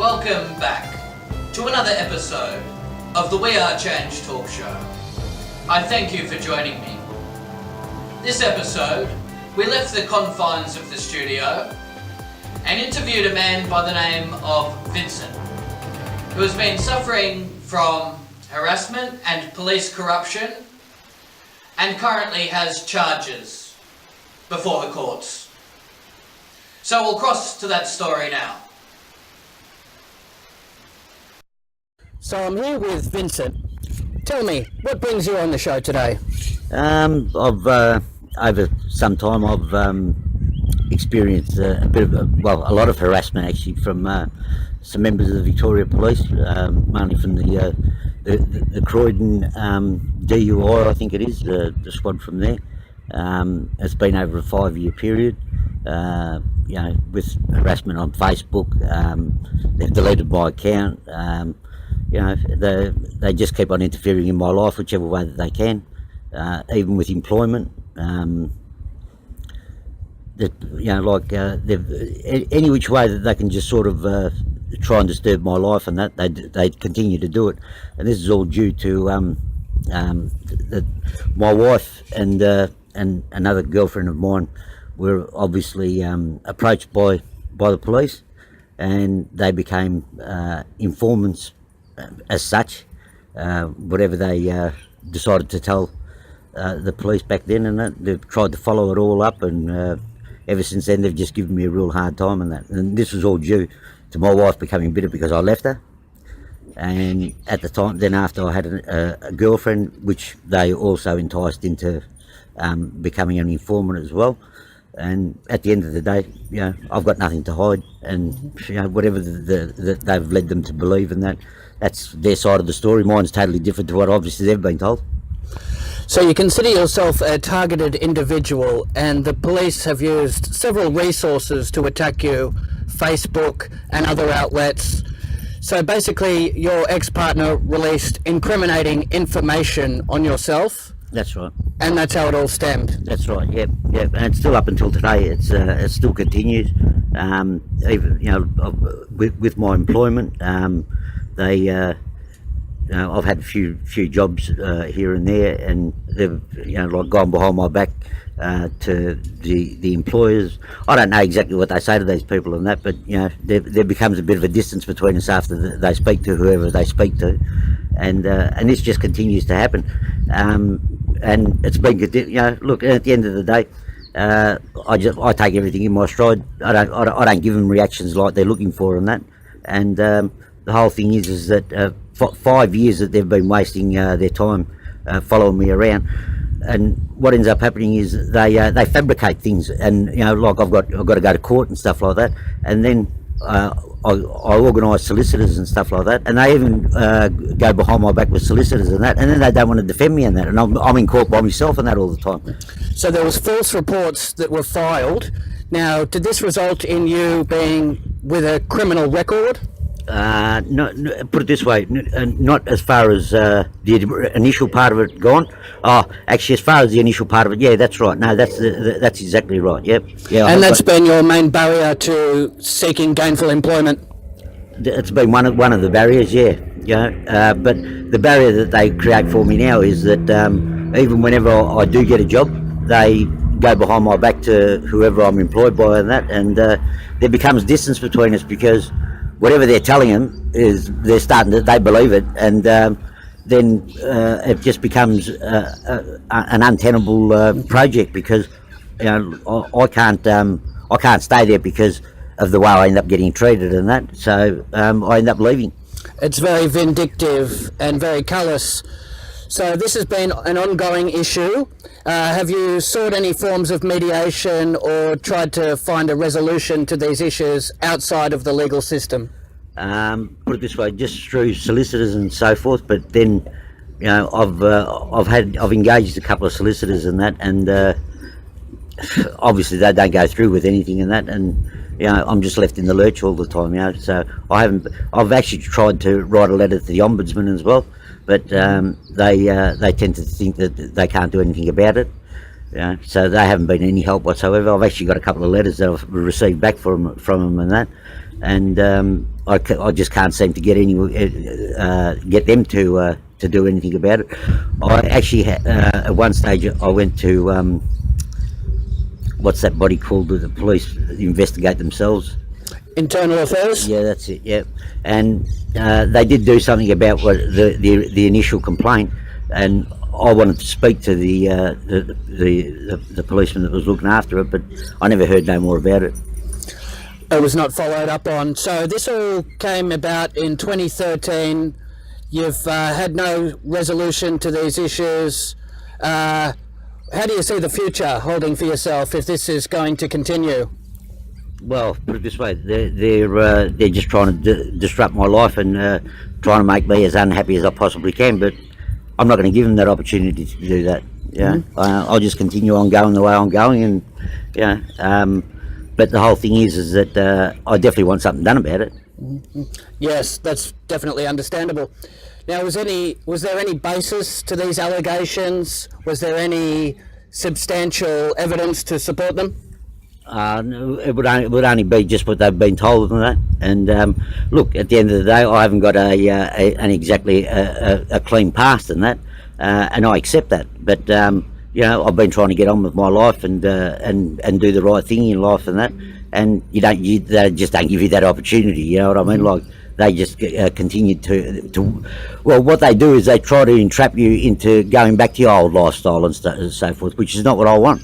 Welcome back to another episode of the We Are Change talk show. I thank you for joining me. This episode, we left the confines of the studio and interviewed a man by the name of Vincent, who has been suffering from harassment and police corruption and currently has charges before the courts. So we'll cross to that story now. So I'm here with Vincent. Tell me, what brings you on the show today? Over some time I've experienced a lot of harassment actually from some members of the Victoria Police, mainly from the Croydon DUI, I think it is, the squad from there. It's been over a 5-year period, with harassment on Facebook. They've deleted my account. They just keep on interfering in my life whichever way that they can, even with employment. Any which way that they can just sort of try and disturb my life, and that they continue to do it. And this is all due to my wife and another girlfriend of mine were obviously approached by the police, and they became informants as such, whatever they decided to tell the police back then, and they've tried to follow it all up, and ever since then they've just given me a real hard time. And this was all due to my wife becoming bitter because I left her, and at the time then after I had a girlfriend which they also enticed into becoming an informant as well. And at the end of the day, I've got nothing to hide, and whatever they've led them to believe, and that's their side of the story. Mine's totally different to what obviously they've been told. So you consider yourself a targeted individual, and the police have used several resources to attack you, Facebook and other outlets. So basically your ex-partner released incriminating information on yourself. That's right. And that's how it all stemmed. That's right. Yep. And it's still up until today. It still continues. Even with my employment, I've had a few jobs here and there, and they've gone behind my back to the employers. I don't know exactly what they say to these people and that, but there becomes a bit of a distance between us after they speak to whoever they speak to, and this just continues to happen. And it's been look, at the end of the day, I take everything in my stride. I don't give them reactions like they're looking for and that. And the whole thing is that 5 years that they've been wasting their time following me around, and what ends up happening is they fabricate things, and like I've got to go to court and stuff like that, and then I organise solicitors and stuff like that, and they even go behind my back with solicitors and that, and then they don't want to defend me and that, and I'm in court by myself and that all the time. So there was false reports that were filed. Now, did this result in you being with a criminal record? No, put it this way, not as far as the initial part of it gone. Oh, actually, as far as the initial part of it, yeah, that's right. No, that's exactly right. Yep. Yeah. And that's been your main barrier to seeking gainful employment? It's been one of the barriers, yeah. But the barrier that they create for me now is that even whenever I do get a job, they go behind my back to whoever I'm employed by and that, and there becomes distance between us because whatever they're telling them is they believe it, and then it just becomes an untenable project because I can't stay there because of the way I end up getting treated and that. So I end up leaving. It's very vindictive and very callous. So this has been an ongoing issue. Have you sought any forms of mediation or tried to find a resolution to these issues outside of the legal system? Put it this way, just through solicitors and so forth. But then, I've engaged a couple of solicitors and that, and obviously they don't go through with anything and that, and I'm just left in the lurch all the time. So I've actually tried to write a letter to the Ombudsman as well, but they tend to think that they can't do anything about it. So they haven't been any help whatsoever. I've actually got a couple of letters that I've received back from them and that, and I just can't seem to get get them to do anything about it. I actually at one stage I went to what's that body called? The police investigate themselves. Internal affairs? Yeah, that's it. Yeah, and they did do something about what the initial complaint, and I wanted to speak to the policeman that was looking after it, but I never heard no more about it. It was not followed up on. So this all came about in 2013. You've had no resolution to these issues. How do you see the future holding for yourself if this is going to continue? Well, put it this way, they're just trying to disrupt my life and trying to make me as unhappy as I possibly can, but I'm not going to give them that opportunity to do that. Yeah, I'll just continue on going the way I'm going, and but the whole thing is that I definitely want something done about it. Yes, that's definitely understandable. Now, was there any basis to these allegations? Was there any substantial evidence to support them? No, it would only be just what they've been told and that. And look, at the end of the day, I haven't got exactly a clean past in that, and I accept that. But I've been trying to get on with my life and do the right thing in life and that. And they just don't give you that opportunity. You know what I mean? Like, they just continue to. Well, what they do is they try to entrap you into going back to your old lifestyle and so forth, which is not what I want.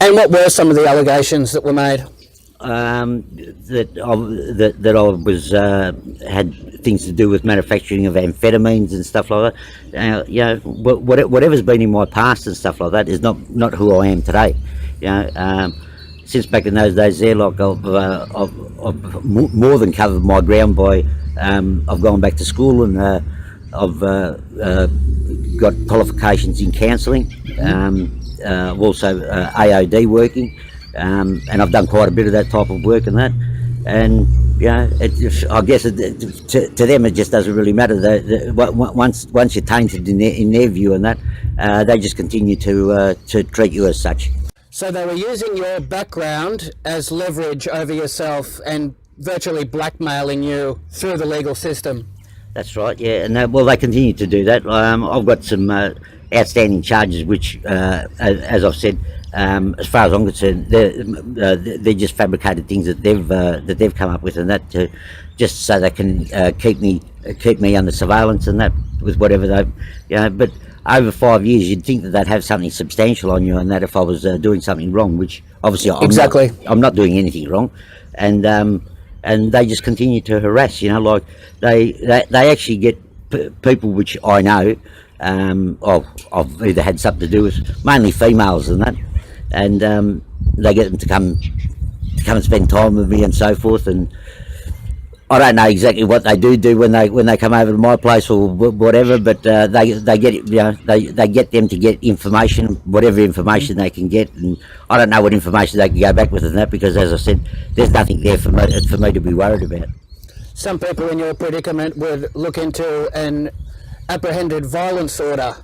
And what were some of the allegations that were made? That I was had things to do with manufacturing of amphetamines and stuff like that. Whatever's been in my past and stuff like that is not who I am today. Since back in those days, there, like I've more than covered my ground by I've gone back to school and I've got qualifications in counselling. I've also AOD working, and I've done quite a bit of that type of work and that. And I guess to them it just doesn't really matter. Once you're tainted in their view and that, they just continue to treat you as such. So they were using your background as leverage over yourself and virtually blackmailing you through the legal system. That's right, yeah, and they continue to do that. I've got some outstanding charges, which, as I've said, as far as I'm concerned, they're just fabricated things that they've come up with, and that just so they can keep me under surveillance and that with whatever they, But over 5 years, you'd think that they'd have something substantial on you, and that if I was doing something wrong, which obviously I'm not doing anything wrong, and they just continue to harass. Like they actually get people which I know. I've either had something to do with mainly females and that, and they get them to come and spend time with me and so forth. And I don't know exactly what they do when they come over to my place or whatever, but they get it. They get them to get information, whatever information they can get, and I don't know what information they can go back with and that, because as I said, there's nothing there for me to be worried about. Some people in your predicament would look into an apprehended violence order,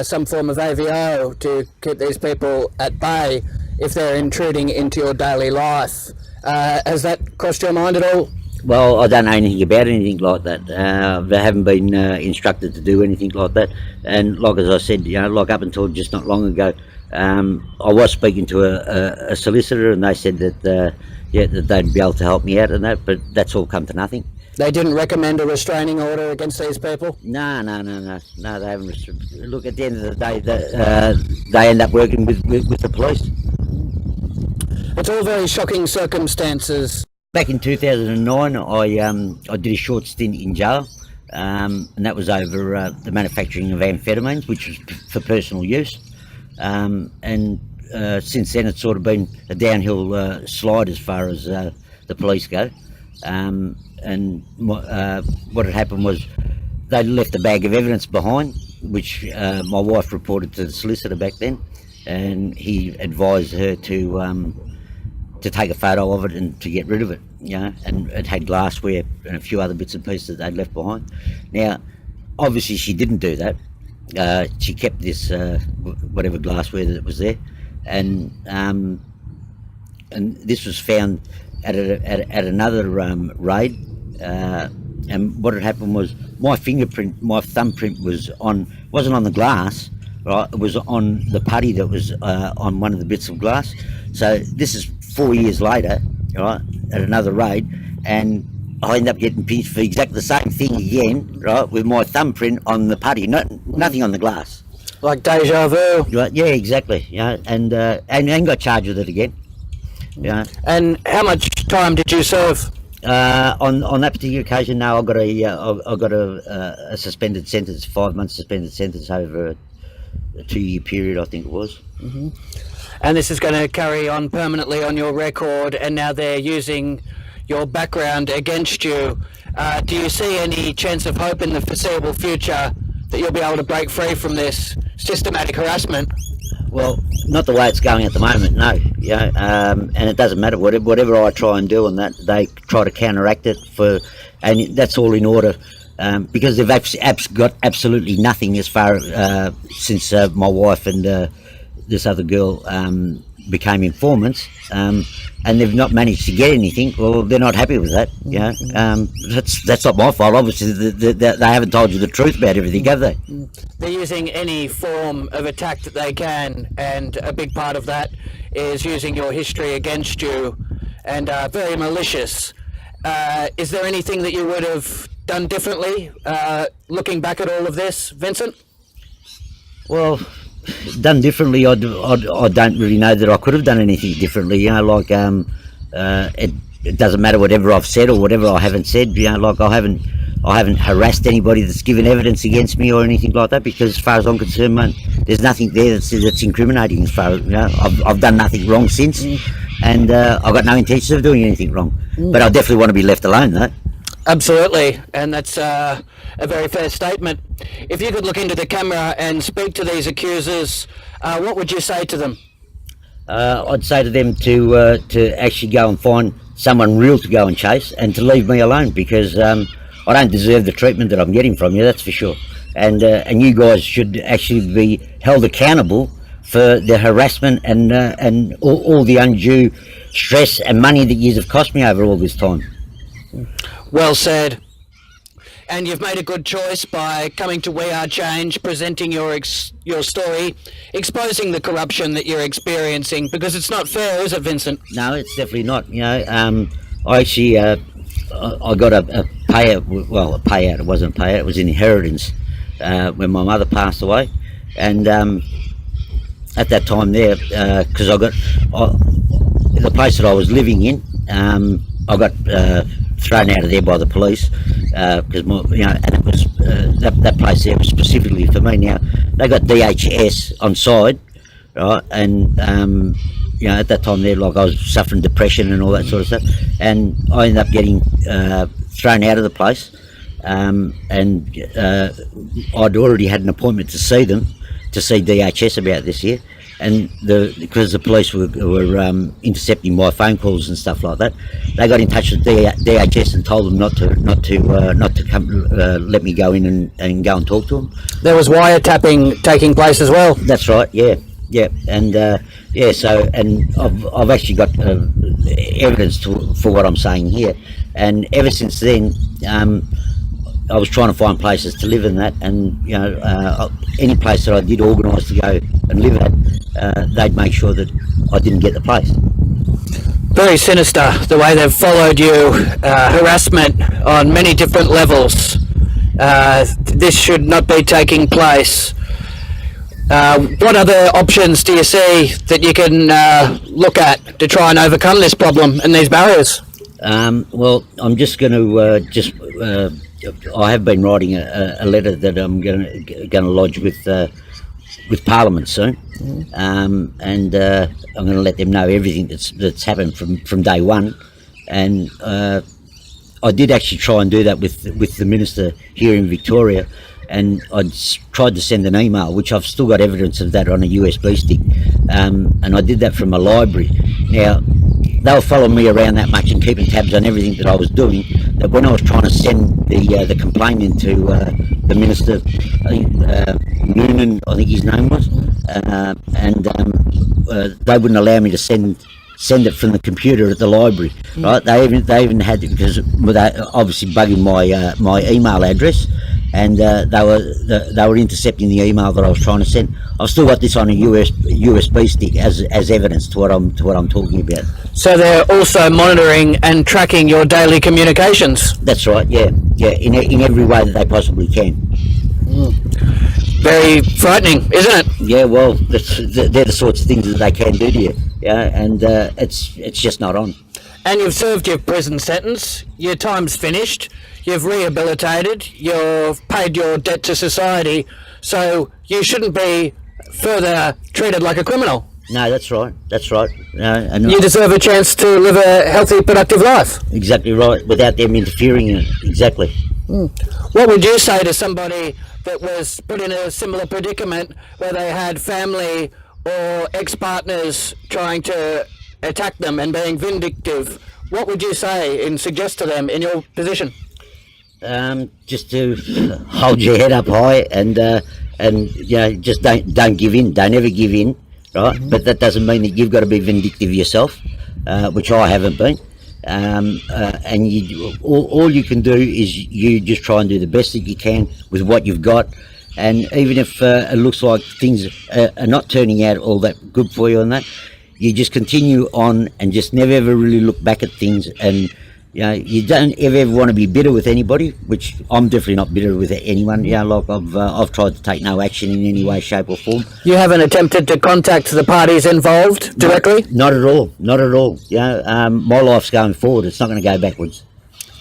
some form of AVO, to keep these people at bay if they're intruding into your daily life. Has that crossed your mind at all? Well, I don't know anything about anything like that. They haven't been instructed to do anything like that. And like as I said, like up until just not long ago, I was speaking to a solicitor, and they said that that they'd be able to help me out and that, but that's all come to nothing. They didn't recommend a restraining order against these people? No, they haven't. Look, at the end of the day, they end up working with the police. It's all very shocking circumstances. Back in 2009, I did a short stint in jail, and that was over the manufacturing of amphetamines, which was for personal use. And since then, it's sort of been a downhill slide as far as the police go. And what had happened was they left a bag of evidence behind, which my wife reported to the solicitor back then, and he advised her to take a photo of it and to get rid of it. And it had glassware and a few other bits and pieces that they'd left behind. Now, obviously she didn't do that. She kept this whatever glassware that was there, and this was found at another raid and what had happened was my fingerprint, my thumbprint wasn't on the glass, right? It was on the putty that was on one of the bits of glass. So this is 4 years later, right, at another raid, and I end up getting pinched for exactly the same thing again, right, with my thumbprint on the putty, nothing on the glass. Like deja vu. Right? Yeah, exactly. Yeah, and got charged with it again. Yeah. And how much time did you serve? On that particular occasion, no, I got a suspended sentence, 5 months suspended sentence over a 2-year period, I think it was. And this is going to carry on permanently on your record, and now they're using your background against you. Do you see any chance of hope in the foreseeable future that you'll be able to break free from this systematic harassment? Well, not the way it's going at the moment, no. Yeah, and it doesn't matter whatever I try and do on that, they try to counteract it and that's all in order, because they've got absolutely nothing as far since my wife and this other girl became informants, and they've not managed to get anything. Well, they're not happy with that. Yeah, that's not my fault. Obviously, they haven't told you the truth about everything, have they? They're using any form of attack that they can, and a big part of that is using your history against you, and very malicious. Is there anything that you would have done differently, looking back at all of this, Vincent? Well, done differently, I don't really know that I could have done anything differently. You know, like it doesn't matter whatever I've said or whatever I haven't said. You know, like I haven't harassed anybody that's given evidence against me or anything like that, because as far as I'm concerned, man, there's nothing there that's incriminating. As far as, you know, I've done nothing wrong since, and I've got no intention of doing anything wrong. But I definitely want to be left alone, though. Absolutely, and that's a very fair statement. If you could look into the camera and speak to these accusers, what would you say to them? I'd say to them to actually go and find someone real to go and chase, and to leave me alone, because I don't deserve the treatment that I'm getting from you, that's for sure. And you guys should actually be held accountable for the harassment and all the undue stress and money that you have cost me over all this time. Well said. And you've made a good choice by coming to We Are Change, presenting your story, exposing the corruption that you're experiencing, because it's not fair, is it, Vincent? No, it's definitely not. You know, I actually I got a payout. Well, a payout. It wasn't a payout. It was an inheritance when my mother passed away, and at that time there, because the place that I was living in, I got thrown out of there by the police, because and it was that place there was specifically for me. Now they got DHS on side, right, and at that time there, like, I was suffering depression and all that sort of stuff, and I ended up getting thrown out of the place, and I'd already had an appointment to see DHS about this year. And because the police were intercepting my phone calls and stuff like that, they got in touch with DHS and told them not to come let me go in and go and talk to them. There was wiretapping taking place as well. That's right. Yeah, and So, and I've actually got evidence for what I'm saying here. And ever since then, I was trying to find places to live in that, and any place that I did organise to go and live at, they'd make sure that I didn't get the place. Very sinister the way they've followed you, harassment on many different levels. This should not be taking place. What other options do you see that you can look at to try and overcome this problem and these barriers? Well, I'm just going to I have been writing a letter that I'm going to lodge with Parliament soon, and I'm going to let them know everything that's happened from day one. And I did actually try and do that with the Minister here in Victoria, and I tried to send an email, which I've still got evidence of that on a USB stick, and I did that from a library. Now, they were following me around that much and keeping tabs on everything that I was doing, that when I was trying to send the complaint into the Minister, I think Noonan, I think his name was, and they wouldn't allow me to send send it from the computer at the library, right? They even had it because they obviously bugging my email address, and they were intercepting the email that I was trying to send. I've still got this on a USB stick as evidence to what I'm talking about. So they're also monitoring and tracking your daily communications. That's right. Yeah, in every way that they possibly can. Very frightening, isn't it? Yeah, well, they're the sorts of things that they can do to you. Yeah, and it's just not on. And you've served your prison sentence, your time's finished, you've rehabilitated, you've paid your debt to society, so you shouldn't be further treated like a criminal. No, that's right. And You deserve a chance to live a healthy, productive life. exactly right, without them interfering in it. Exactly. What would you say to somebody that was put in a similar predicament where they had family or ex-partners trying to attack them and being vindictive? What would you say and suggest to them in your position? Just to hold your head up high and just don't give in. Don't ever give in, right? But that doesn't mean that you've got to be vindictive yourself, which I haven't been. And all you can do is you just try and do the best that you can with what you've got. And even if it looks like things are not turning out all that good for you on that, you just continue on and just never ever really look back at things. And you don't ever want to be bitter with anybody, which I'm definitely not bitter with anyone. Like I've tried to take no action in any way, shape or form. You haven't attempted to contact the parties involved directly? Not at all. My life's going forward. It's not going to go backwards.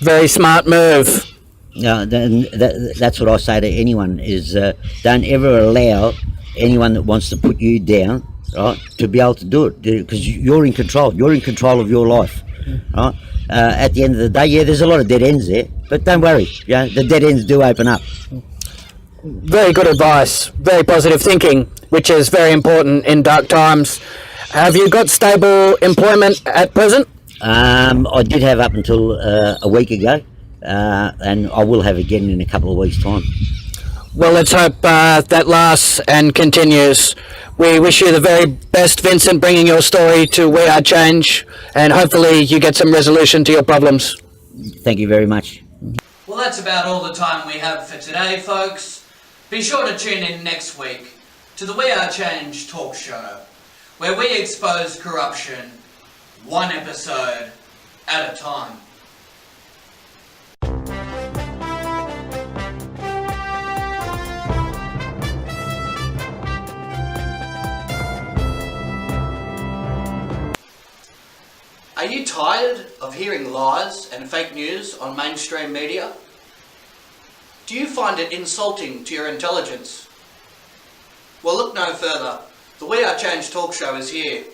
Very smart move. That's what I say to anyone is don't ever allow anyone that wants to put you down, right, to be able to do it, because you're in control. You're in control of your life, right? At the end of the day, there's a lot of dead ends there, but don't worry, the dead ends do open up. Very good advice, very positive thinking, which is very important in dark times. Have you got stable employment at present? I did have up until a week ago, and I will have again in a couple of weeks' time. Well, let's hope that lasts and continues. We wish you the very best, Vincent, bringing your story to We Are Change, and hopefully you get some resolution to your problems. Thank you very much. Well, that's about all the time we have for today, folks. Be sure to tune in next week to the We Are Change talk show, where we expose corruption one episode at a time. Are you tired of hearing lies and fake news on mainstream media? Do you find it insulting to your intelligence? Well, look no further. The We Are Change talk show is here.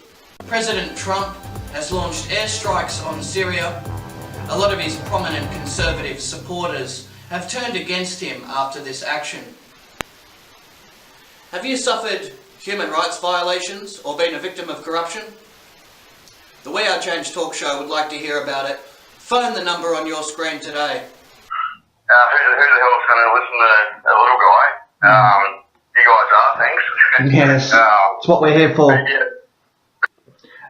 President Trump has launched airstrikes on Syria. A lot of his prominent conservative supporters have turned against him after this action. Have you suffered human rights violations or been a victim of corruption? The We Are Change talk show would like to hear about it. Phone the number on your screen today. Who the hell's going to listen to a little guy? You guys are, thanks. Yes, it's what we're here for. Yeah.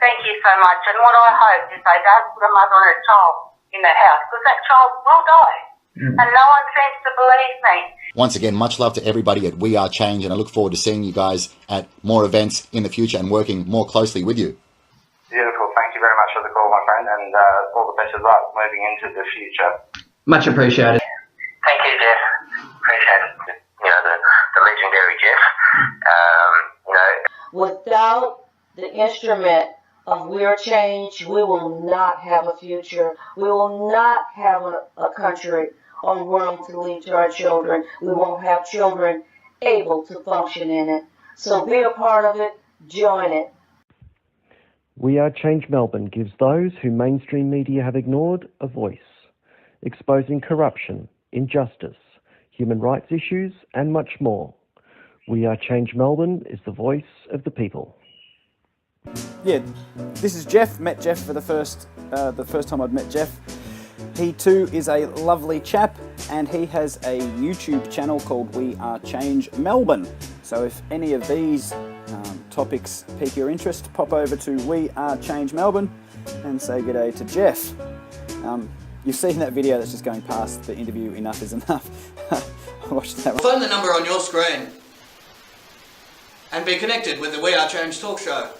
Thank you so much. And what I hope is they don't put a mother and a child in the house, because that child will die. And no one seems to believe me. Once again, much love to everybody at We Are Change, and I look forward to seeing you guys at more events in the future and working more closely with you. Beautiful. Thank you very much for the call, my friend, and all the best of luck moving into the future. Much appreciated. Thank you, Jeff. Appreciate it. The legendary Jeff. Without the instrument of We Are Change, we will not have a future. We will not have a country or world to leave to our children. We won't have children able to function in it. So be a part of it. Join it. We Are Change Melbourne gives those who mainstream media have ignored a voice, exposing corruption, injustice, human rights issues, and much more. We Are Change Melbourne is the voice of the people. Yeah, this is Jeff. Met Jeff for the first time I'd met Jeff. He too is a lovely chap, and he has a YouTube channel called We Are Change Melbourne. So if any of these topics pique your interest, pop over to We Are Change Melbourne and say good day to Jeff. You've seen that video that's just going past the interview, Enough is Enough. Watch that one. Phone the number on your screen and be connected with the We Are Change talk show.